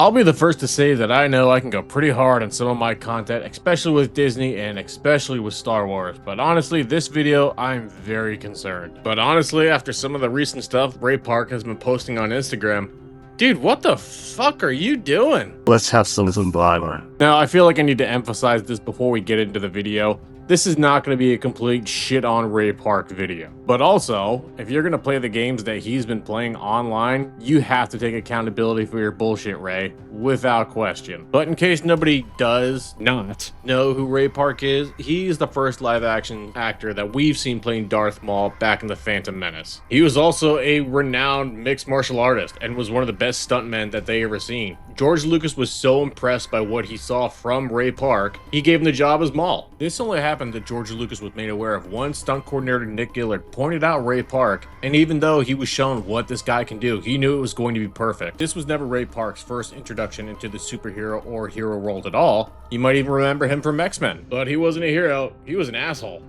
I'll be the first to say that I know I can go pretty hard on some of my content, especially with Disney and especially with Star Wars, but honestly, this video, I'm very concerned. But honestly, after some of the recent stuff Ray Park has been posting on Instagram, dude, what the fuck are you doing? Let's have some Bible. Now, I feel like I need to emphasize this before we get into the video. This is not going to be a complete shit on Ray Park video. But also, if you're going to play the games that he's been playing online, you have to take accountability for your bullshit, Ray, without question. But in case nobody does not know who Ray Park is, he's the first live action actor that we've seen playing Darth Maul back in The Phantom Menace. He was also a renowned mixed martial artist and was one of the best stuntmen that they ever seen. George Lucas was so impressed by what he saw from Ray Park, he gave him the job as Maul. This only happened that George Lucas was made aware of once stunt coordinator Nick Gillard pointed out Ray Park, and even though he was shown what this guy can do, he knew it was going to be perfect. This was never Ray Park's first introduction into the superhero or hero world at all. You might even remember him from X-Men, but he wasn't a hero, he was an asshole.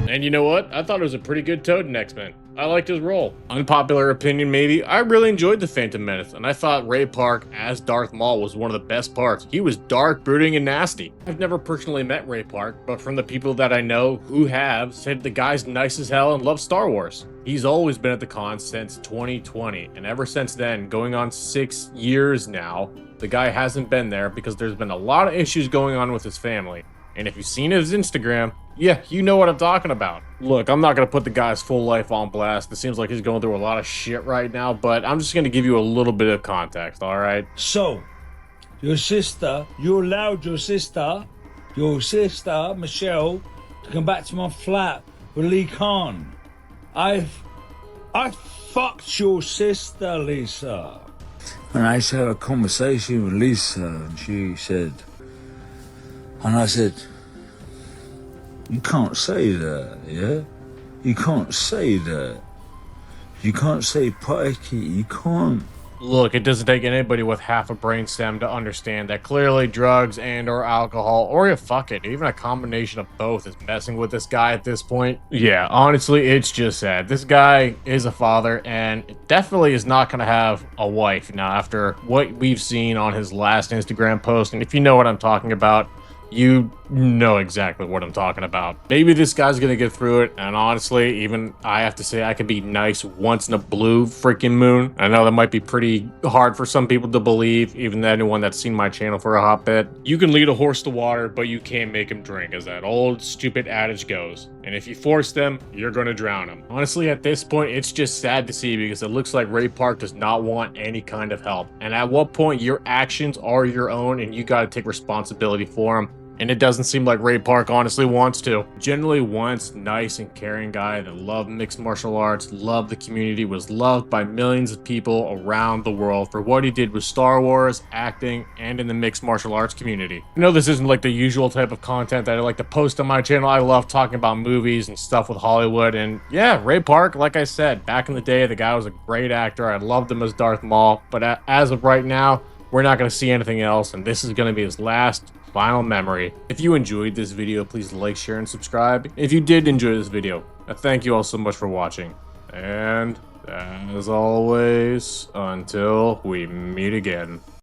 And you know what? I thought it was a pretty good Toad in X-Men. I liked his role. Unpopular opinion maybe, I really enjoyed The Phantom Menace, and I thought Ray Park as Darth Maul was one of the best parts. He was dark, brooding, and nasty. I've never personally met Ray Park, but from the people that I know who have, said the guy's nice as hell and loves Star Wars. He's always been at the con since 2020, and ever since then, going on 6 years now, the guy hasn't been there because there's been a lot of issues going on with his family. And if you've seen his Instagram, yeah, you know what I'm talking about. Look, I'm not going to put the guy's full life on blast. It seems like he's going through a lot of shit right now, but I'm just going to give you a little bit of context, all right? So, your sister, you allowed your sister, Michelle, to come back to my flat with Lee Khan. I fucked your sister, Lisa. And I had a conversation with Lisa, and she said, and I said, you can't say that, yeah? You can't say that. You can't say pikey, you can't. Look, it doesn't take anybody with half a brainstem to understand that clearly drugs and or alcohol, or fuck it, even a combination of both is messing with this guy at this point. Yeah, honestly, it's just sad. This guy is a father and definitely is not going to have a wife now after what we've seen on his last Instagram post. And if you know what I'm talking about, you know exactly what I'm talking about. Maybe this guy's gonna get through it, and honestly, even I have to say I could be nice once in a blue freaking moon. I know that might be pretty hard for some people to believe, even anyone that's seen my channel for a hot bit. You can lead a horse to water, but you can't make him drink, as that old stupid adage goes. And if you force them, you're gonna drown them. Honestly, at this point, it's just sad to see because it looks like Ray Park does not want any kind of help. And at what point your actions are your own and you gotta take responsibility for them. And it doesn't seem like Ray Park honestly wants to. Generally once nice and caring guy that loved mixed martial arts, loved the community, was loved by millions of people around the world for what he did with Star Wars, acting, and in the mixed martial arts community. I know this isn't like the usual type of content that I like to post on my channel. I love talking about movies and stuff with Hollywood. And yeah, Ray Park, like I said, back in the day, the guy was a great actor. I loved him as Darth Maul. But as of right now, we're not going to see anything else. And this is going to be his last final memory. If you enjoyed this video, please like, share, and subscribe. If you did enjoy this video, I thank you all so much for watching. And as always, until we meet again.